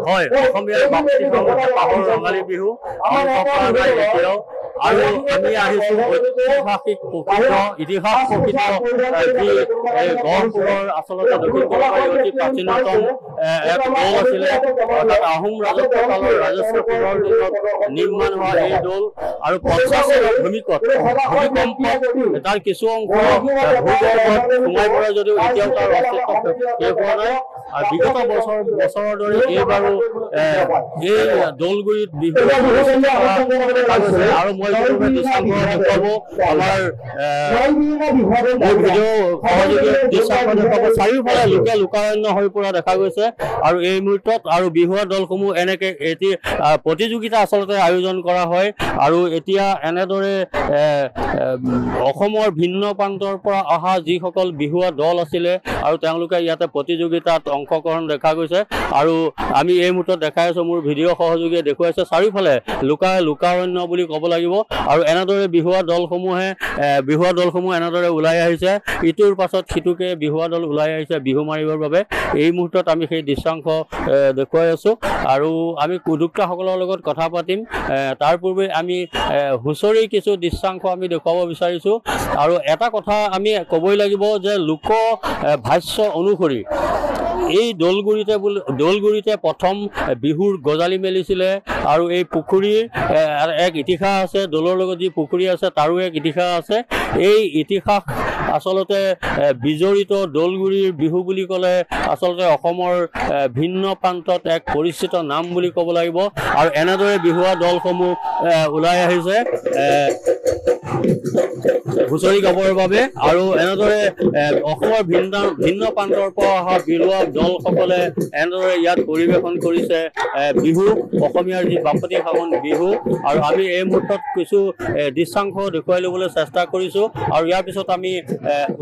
হয় অসমীয়াৰ বাপতি পাহৰ ৰঙালী বিহু এতিয়াও আৰু আমি আহিছো ঐতিহাসিক প্ৰকৃত ইতিহাস প্ৰকৃত যি গড়পুৰৰ আচলতে দক্ষিণ কলকাতাৰ অতি প্ৰাচীনতম এক দৌল আছিলে অৰ্থাৎ আহোম ৰাজত্ব কালৰ ৰাজস্ব পুৰৰ দিনত নিৰ্মাণ হোৱা এই দৌল আৰু 50 চনৰ ভূমিকম্পত তাৰ কিছু অংশ ভূগৰ্ভত সোমাই পৰে যদিও এতিয়াও তাৰ অস্তিত্ব শেষ হোৱা নাই আৰু বিগত বছৰৰ দৰে এইবাৰো এই দৌলগুৰিত বিহু আৰু মই দেখুৱাব আমাৰ চাৰিওফালে লোকে লোকাৰণ্য হৈ পৰা দেখা গৈছে আৰু এই মুহূৰ্তত আৰু বিহুৱা দলসমূহ এনেকে এটি প্ৰতিযোগিতা আচলতে আয়োজন কৰা হয় আৰু এতিয়া এনেদৰে অসমৰ ভিন্ন প্ৰান্তৰ পৰা অহা যিসকল বিহুৱা দল আছিলে আৰু তেওঁলোকে ইয়াতে প্ৰতিযোগিতাত অংশগ্ৰহণ দেখা গৈছে আৰু আমি এই মুহূৰ্তত দেখাই আছো মোৰ ভিডিঅ' সহযোগীয়ে দেখুৱাইছে চাৰিওফালে লোকাৰণ্য বুলি ক'ব লাগিব আৰু এনেদৰে বিহুৱা দলসমূহ এনেদৰে ওলাই আহিছে ইটোৰ পাছত সিটোকে বিহুৱা দল ওলাই আহিছে বিহু মাৰিবৰ বাবে এই মুহূৰ্তত আমি সেই দৃশ্যাংশ দেখুৱাই আছো আৰু আমি উদ্যোক্তাসকলৰ লগত কথা পাতিম তাৰ পূৰ্বে আমি হুঁচৰি কিছু দৃশ্যাংশ আমি দেখুৱাব বিচাৰিছো আৰু এটা কথা আমি ক'বই লাগিব যে লোক ভাষ্য অনুসৰি এই দৌলগুৰিতে প্ৰথম বিহুৰ গজালি মেলিছিলে আৰু এই পুখুৰীৰ এক ইতিহাস আছে দৌলৰ লগত যি পুখুৰী আছে তাৰো এক ইতিহাস আছে এই ইতিহাস আচলতে বিজড়িত দৌলগুৰিৰ বিহু বুলি ক'লে আচলতে অসমৰ ভিন্ন প্ৰান্তত এক পৰিচিত নাম বুলি ক'ব লাগিব আৰু এনেদৰে বিহুৱা দলসমূহ ওলাই আহিছে হুঁচৰি গাবৰ বাবে আৰু এনেদৰে অসমৰ ভিন্ন প্ৰান্তৰ পৰা অহা বিহুৱা দলসকলে এনেদৰে ইয়াত পৰিৱেশন কৰিছে বিহু অসমীয়াৰ যি বাপতি সাহোন বিহু আৰু আমি এই মুহূৰ্তত কিছু দৃশ্যাংশ দেখুৱাই ল'বলৈ চেষ্টা কৰিছোঁ আৰু ইয়াৰ পিছত আমি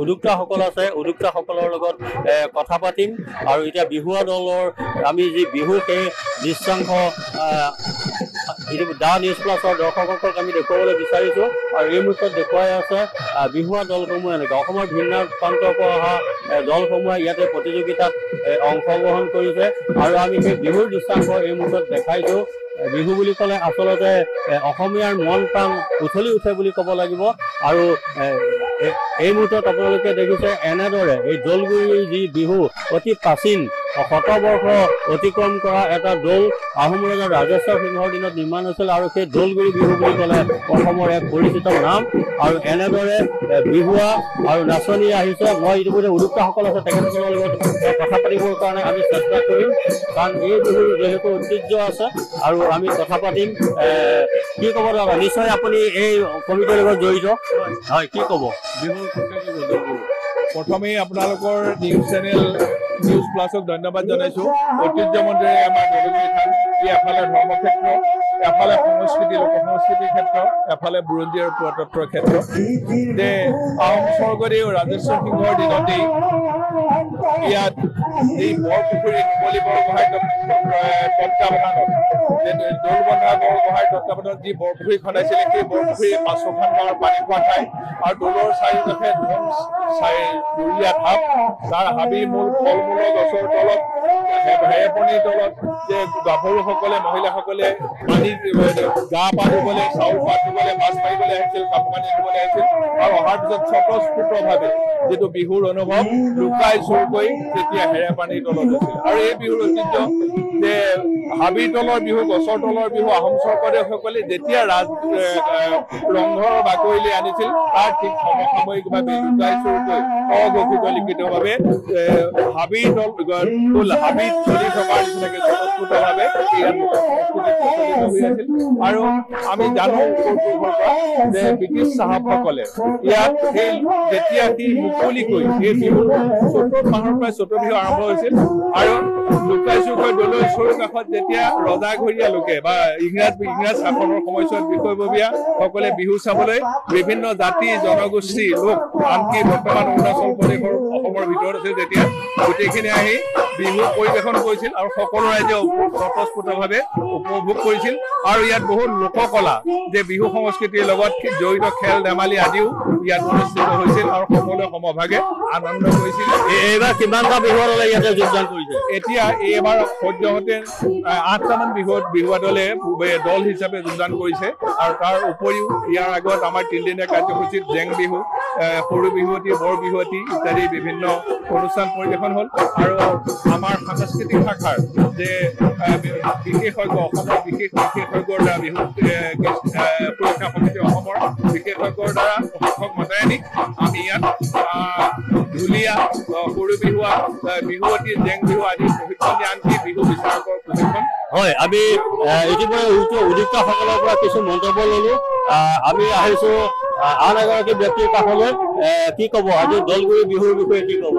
উদ্যোক্তাসকল আছে উদ্যোক্তাসকলৰ লগত কথা পাতিম আৰু এতিয়া বিহুৱা দলৰ আমি যি বিহু সেই দৃশ্যাংশ দা নিউজ প্লাছৰ দৰ্শকসকলক আমি দেখুৱাবলৈ বিচাৰিছোঁ আৰু এই মুহূৰ্তত দেখুৱাই আছে বিহুৱা দলসমূহ এনেকৈ অসমৰ ভিন্ন প্ৰান্তৰ পৰা অহা দলসমূহে ইয়াতে প্ৰতিযোগিতাত অংশগ্ৰহণ কৰিছে আৰু আমি সেই বিহুৰ দৃশ্যাংশ এই মুহূৰ্তত দেখাইছোঁ বিহু বুলি ক'লে আচলতে অসমীয়াৰ মন প্ৰাণ উঠলি উঠে বুলি ক'ব লাগিব আৰু এই মুহূৰ্তত আপোনালোকে দেখিছে এনেদৰে এই দৌলগুৰিৰ যি বিহু অতি প্ৰাচীন শতবৰ্ষ অতিক্ৰম কৰা এটা দৌল আহোম ৰজা ৰাজেশ্বৰ সিংহৰ দিনত নিৰ্মাণ হৈছিল আৰু সেই দৌলগুৰি বিহু বুলি ক'লে অসমৰ এক পৰিচিত নাম আৰু এনেদৰে বিহুৱা আৰু নাচনি আহিছে মই ইতিমধ্যে উদ্যোক্তাসকল আছে তেখেতসকলৰ লগত কথা পাতিবৰ কাৰণে আমি চেষ্টা কৰিম কাৰণ এই বিহুৰ যিহেতু ঐতিহ্য আছে আৰু আমি কথা পাতিম কি ক'ব দাদা নিশ্চয় আপুনি এই কমিটিৰ লগত জড়িত হয় কি ক'ব বিহুৰ প্ৰথমেই আপোনালোকৰ নিউজ চেনেল নিউজ প্লাছক ধন্যবাদ জনাইছোঁ ঐতিহ্যমণ্ডিৰে আমাৰ দৌলগুৰি থান ই এফালে ধৰ্মক্ষেত্ৰ এফালে সংস্কৃতি লোক সংস্কৃতিৰ ক্ষেত্ৰ এফালে বুৰঞ্জী আৰু পুৰাতত্বৰ ক্ষেত্ৰ যে আহোম স্বৰ্গদেউ ৰাজেশ্বৰ সিংহৰ দিনতেই ইয়াত এই বৰপুখুৰী নুমলী বৰগোহাঁই তত্বাৱধানত দৌলবন্ধা বৰগোহাঁইৰ তত্বাৱধানত যি বৰপুখুৰী খন্দাইছিলে সেই বৰপুখুৰী 500খন গাঁৱৰ পানী খোৱা ঠাই আৰু দৌলৰ চাৰিওকাষে দুৰীয়া ঢাপ তাৰ হাবি মূল ফল মূলৰ গছৰ তলত হেৰেপনিৰ তলত যে গাভৰুসকলে মহিলাসকলে পানী গা পা ধুবলৈ চাউল পাত ধুবলৈ মাছ মাৰিবলৈ আহিছিল কাপোৰ কানি ধুবলৈ আহিছিল আৰু অহাৰ পিছত স্বতঃস্ফূৰ্তভাৱে যিটো বিহুৰ অনুভৱ লুকাই চুৰকৈ তেতিয়া হেৰেপানীৰ তলত হৈছিল আৰু এই বিহুৰ ঐতিহ্য যে হাবিৰ তলৰ বিহু গছৰ তলৰ বিহু আহোম স্বৰ্গদেউসকলে যেতিয়া ৰংঘৰৰ বাকৰিলৈ আনিছিল তাৰ ঠিক সমসাময়িকভাৱে লুকাই চুৰকৈ অঘোষিত লিখিতভাৱে হাবিৰ হাবিত চলি থকাৰ নিচিনাকৈ স্বতঃস্ফূৰ্তভাৱে আৰু আমি জানো যে ব্ৰিটিছ চাহাবসকলে ইয়াত সেই যেতিয়া সি মুকলিকৈ এই বিহু চ'তৰ মাহৰ পৰাই চ'তৰ বিহু আৰম্ভ হৈছিল আৰু লুকাই চুৰকৈ দৌলৰ ওচৰৰ কাষত যেতিয়া ৰজাঘৰীয়া লোকে বা ইংৰাজ শাসনৰ সময়ছোৱাত বিষয়ববীয়া সকলে বিহু চাবলৈ বিভিন্ন জাতি জনগোষ্ঠী লোক আনকি বৰ্তমান অৰুণাচল প্ৰদেশৰ অসমৰ ভিতৰত আছে যেতিয়া গোটেইখিনি আহি বিহু পৰিৱেশন কৰিছিল আৰু সকলো ৰাইজে স্বতঃস্ফূৰ্তভাৱে উপভোগ কৰিছিল আৰু ইয়াত বহুত লোককলা যে বিহু সংস্কৃতিৰ লগত জড়িত খেল ধেমালি আদিও ইয়াত অনুষ্ঠিত হৈছিল আৰু সকলোৱে সমভাগে আনন্দ কৰিছিল। এইবাৰ কিমানটা বিহুৱা দলে ইয়াতে যোগদান কৰিছে? এতিয়া এইবাৰ সদ্যহতে 8টামান বিহুৱা দলে দল হিচাপে যোগদান কৰিছে আৰু তাৰ উপৰিও ইয়াৰ আগত আমাৰ 3দিনীয়া কাৰ্যসূচীত জেং বিহু, সৰু বিহুৱতী, বৰ বিহুৱতী ইত্যাদি বিভিন্ন অনুষ্ঠান পৰিৱেশন হ'ল আৰু আমাৰ সাংস্কৃতিক শাখাৰ যে বিশেষজ্ঞ অসমৰ বিশেষজ্ঞৰ দ্বাৰা বিহু সুৰক্ষা সমিতি অসমৰ বিশেষজ্ঞৰ দ্বাৰা প্ৰশিক্ষক মতাই আনি আমি ইয়াত ঢুলীয়া, সৰু বিহুৱা, বিহুৱতী, জেং বিহু আদি প্ৰশিক্ষণ দিয়া, আনকি বিহু বিচাৰকৰ প্ৰশিক্ষণ। হয়, আমি ইতিমধ্যে উদ্যোক্তাসকলৰ পৰা কিছু মন্তব্য ললো। আমি আহিছো আন এগৰাকী ব্যক্তিৰ কাষলৈ। কি ক'ব আজি দলগুৰি বিহুৰ বিষয়ে কি ক'ব?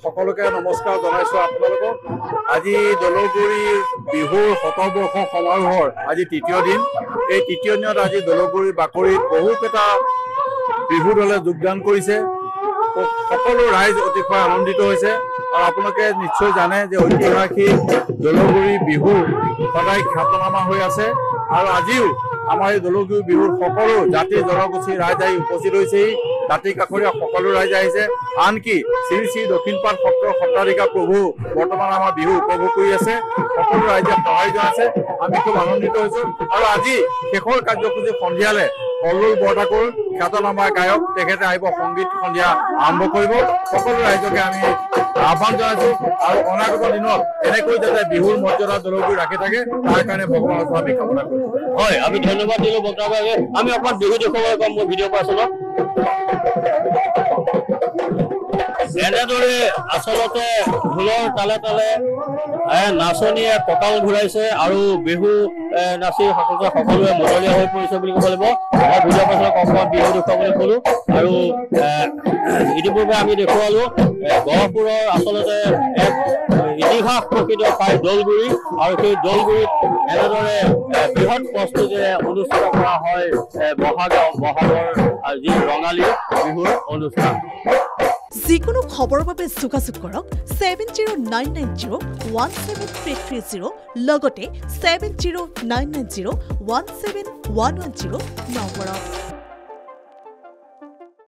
সকলোকে নমস্কাৰ জনাইছো আপোনালোকক। আজি দলগুৰি বিহুৰ শতবৰ্ষ সমাৰোহৰ আজি ৩য় দিন। এই ৩য় দিনত আজি দলগুৰি বাকৰিত বহুকেইটা বিহু দলে যোগদান কৰিছে। সকলো ৰাইজ অতিশয় আনন্দিত হৈছে আৰু আপোনালোকে নিশ্চয় জানে যে ঐতিহাসিক দলগুৰি বিহু সদায় খ্যাতনামা হৈ আছে আৰু আজিও আমাৰ এই দলগুৰি বিহুৰ সকলো জাতি জনগোষ্ঠীৰ ৰাইজ আহি উপস্থিত হৈছেহি। দাঁতি কাষৰীয়া সকলো ৰাইজ আহিছে, আনকি শ্ৰী শ্ৰী দক্ষিণপাট সত্ৰৰ সত্ৰাধিকা প্ৰভু বৰ্তমান আমাৰ বিহু উপভোগ কৰি আছে। সকলো ৰাইজে সহায় জনাইছে, আমি খুব আনন্দিত হৈছো। আৰু আজি শেষৰ কাৰ্যসূচী সন্ধিয়ালে কল্লোল বৰঠাকুৰ খ্যাতনামা গায়ক তেখেতে আহিব, সংগীত সন্ধিয়া আৰম্ভ কৰিব। সকলো ৰাইজকে আমি আহ্বান জনাইছো আৰু অনাগত দিনত এনেকৈ যাতে বিহুৰ মৰ্যাদা দলগুৰি ৰাখি থাকে তাৰ কাৰণে ভগৱানৰ ওচৰত আমি কামনা কৰিছো। হয়, আমি ধন্যবাদ দিলো বক্তাগৰাকীয়ে। আমি অকণমান বিহু দেখুৱাবলৈ পাম মোৰ ভিডিঅ' পাৰ্চনত। এনেদৰে আচলতে ঢোলৰ তালে তালে নাচনীয়ে কঁকাল ঘূৰাইছে আৰু বিহু নাচি সকলোৱে মতলীয়া হৈ পৰিছে বুলি ক'ব লাগিব। মই ভিডিঅ' পাৰ্চনত অকণমান বিহু দেখুৱাবলৈ ক'লো আৰু ইতিপূৰ্বে আমি দেখুৱালো গহপুৰৰ আচলতে এক ইতিহাস প্ৰকৃত পাই দলগুৰি আৰু সেই দলগুৰিত এনেদৰে বৃহৎ প্ৰস্তুতিৰে অনুষ্ঠিত কৰা হয় বহাগৰ যি ৰঙালী বিহুৰ অনুষ্ঠান। যিকোনো খবৰৰ বাবে যোগাযোগ কৰক 7099017330 লগতে 7099017110 নম্বৰত।